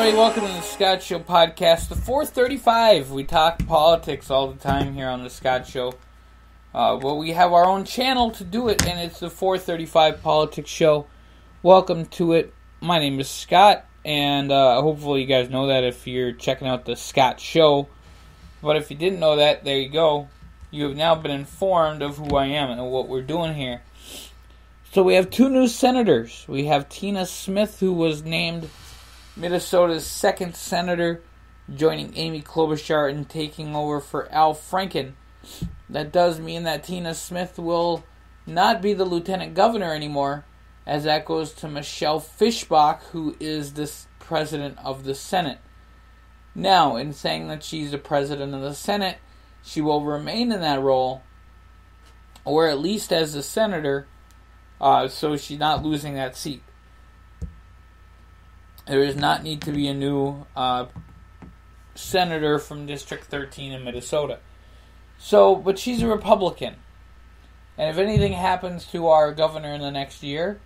everybody. Welcome to the Scott Show podcast, the 435. We talk politics all the time here on the Scott Show. Well, we have our own channel to do it, and it's the 435 Politics Show. Welcome to it. My name is Scott, and hopefully you guys know that if you're checking out the Scott Show. But if you didn't know that, there you go. You have now been informed of who I am and what we're doing here. So we have two new senators. We have Tina Smith, who was named Minnesota's second senator, joining Amy Klobuchar and taking over for Al Franken. That does mean that Tina Smith will not be the lieutenant governor anymore, as that goes to Michelle Fischbach, who is the president of the Senate. Now, in saying that she's the president of the Senate, she will remain in that role, or at least as a senator, so she's not losing that seat. There does not need to be a new senator from District 13 in Minnesota. So, but she's a Republican. And if anything happens to our governor in the next year,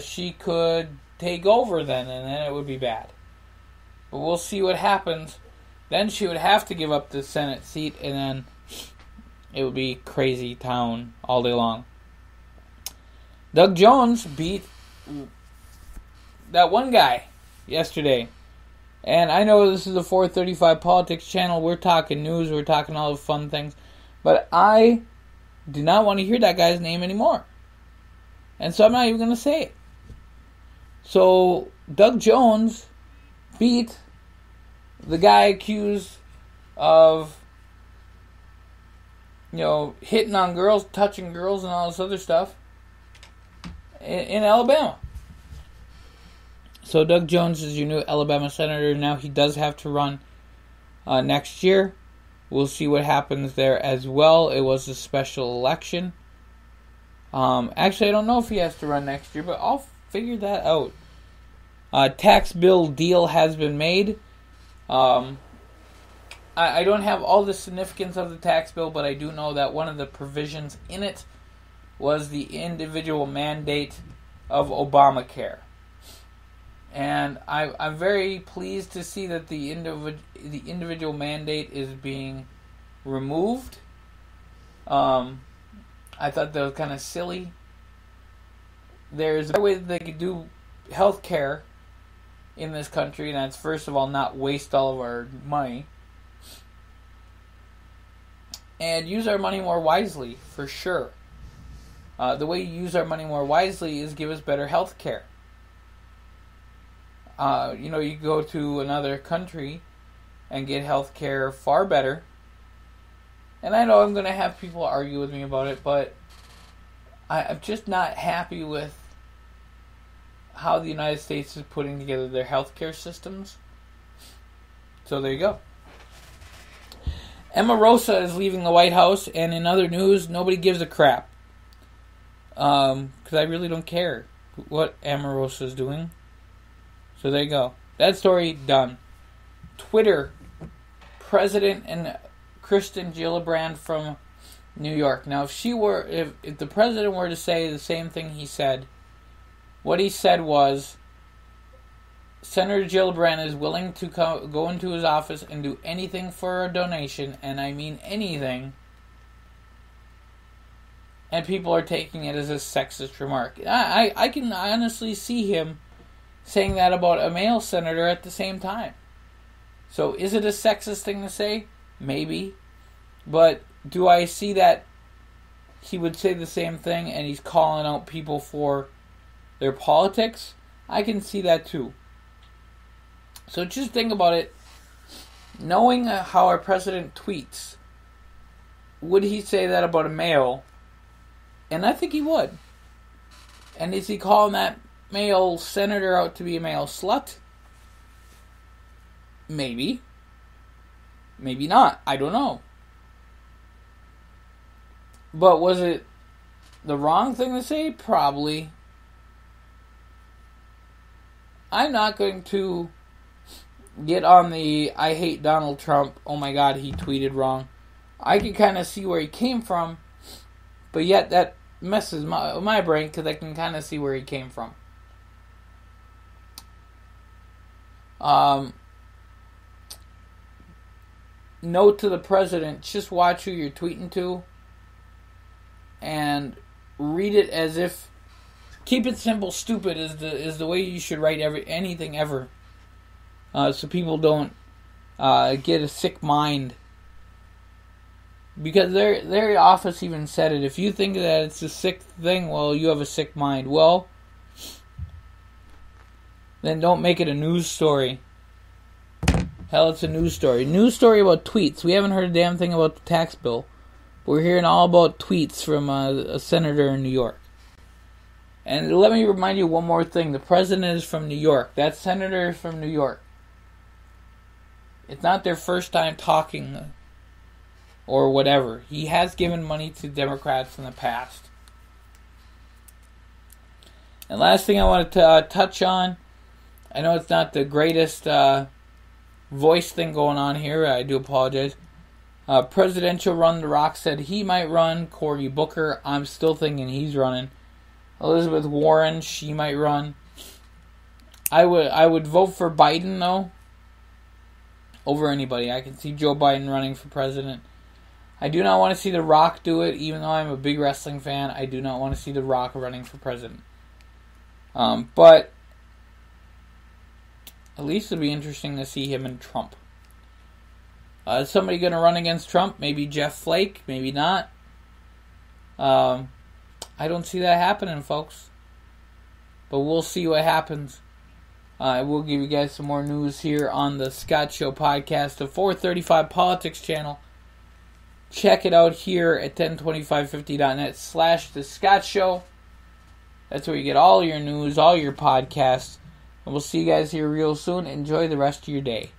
she could take over then, and then it would be bad. But we'll see what happens. Then she would have to give up the Senate seat, and then it would be crazy town all day long. Doug Jones beat that one guy yesterday. And I know this is the 435 Politics channel. We're talking news. We're talking all the fun things. But I do not want to hear that guy's name anymore. And so I'm not even going to say it. So Doug Jones beat the guy accused of, hitting on girls, touching girls, and all this other stuff in Alabama. So Doug Jones is your new Alabama senator. Now he does have to run next year. We'll see what happens there as well. It was a special election. Actually, I don't know if he has to run next year, but I'll figure that out. Tax bill deal has been made. I don't have all the significance of the tax bill, but I do know that one of the provisions in it was the individual mandate of Obamacare. And I'm very pleased to see that the individual mandate is being removed. I thought that was kind of silly. There's a way that they could do health care in this country, and that's, first of all, not waste all of our money. And use our money more wisely, for sure. The way you use our money more wisely is give us better health care. You go to another country and get health care far better. And I know I'm going to have people argue with me about it, but I'm just not happy with how the United States is putting together their health care systems. So there you go. Emma Rosa is leaving the White House, and in other news, nobody gives a crap. Because I really don't care what Emma Rosa is doing. So there you go. That story done. Twitter, President and Kristen Gillibrand from New York. Now, if the president were to say the same thing he said, what he said was, Senator Gillibrand is willing to go into his office and do anything for a donation, and I mean anything. And people are taking it as a sexist remark. I can honestly see him saying that about a male senator at the same time. So is it a sexist thing to say? Maybe. But do I see that he would say the same thing and he's calling out people for their politics? I can see that too. So just think about it. Knowing how our president tweets, would he say that about a male? And I think he would. And is he calling that male senator out to be a male slut? Maybe. Maybe not. I don't know. But was it the wrong thing to say? Probably. I'm not going to get on the I hate Donald Trump, oh my god, he tweeted wrong. I can kind of see where he came from, but yet that messes my brain because I can kind of see where he came from. Note to the president, just watch who you're tweeting to and read it as if, keep it simple, stupid is the way you should write anything ever. So people don't get a sick mind. Because their office even said it. If you think that it's a sick thing, well, you have a sick mind. Well, then don't make it a news story. Hell, it's a news story. News story about tweets. We haven't heard a damn thing about the tax bill. We're hearing all about tweets from a senator in New York. And let me remind you one more thing. The president is from New York. That senator is from New York. It's not their first time talking or whatever. He has given money to Democrats in the past. And last thing I wanted to touch on. I know it's not the greatest voice thing going on here. I do apologize. Presidential run. The Rock said he might run. Cory Booker, I'm still thinking he's running. Elizabeth Warren, she might run. I would vote for Biden though, over anybody. I can see Joe Biden running for president. I do not want to see The Rock do it, even though I'm a big wrestling fan. I do not want to see The Rock running for president. But at least it'll be interesting to see him and Trump. Is somebody going to run against Trump? Maybe Jeff Flake, maybe not. I don't see that happening, folks. But we'll see what happens. I will give you guys some more news here on the Scott Show podcast, the 435 Politics channel. Check it out here at 102550.net/The Scott Show. That's where you get all your news, all your podcasts. And we'll see you guys here real soon. Enjoy the rest of your day.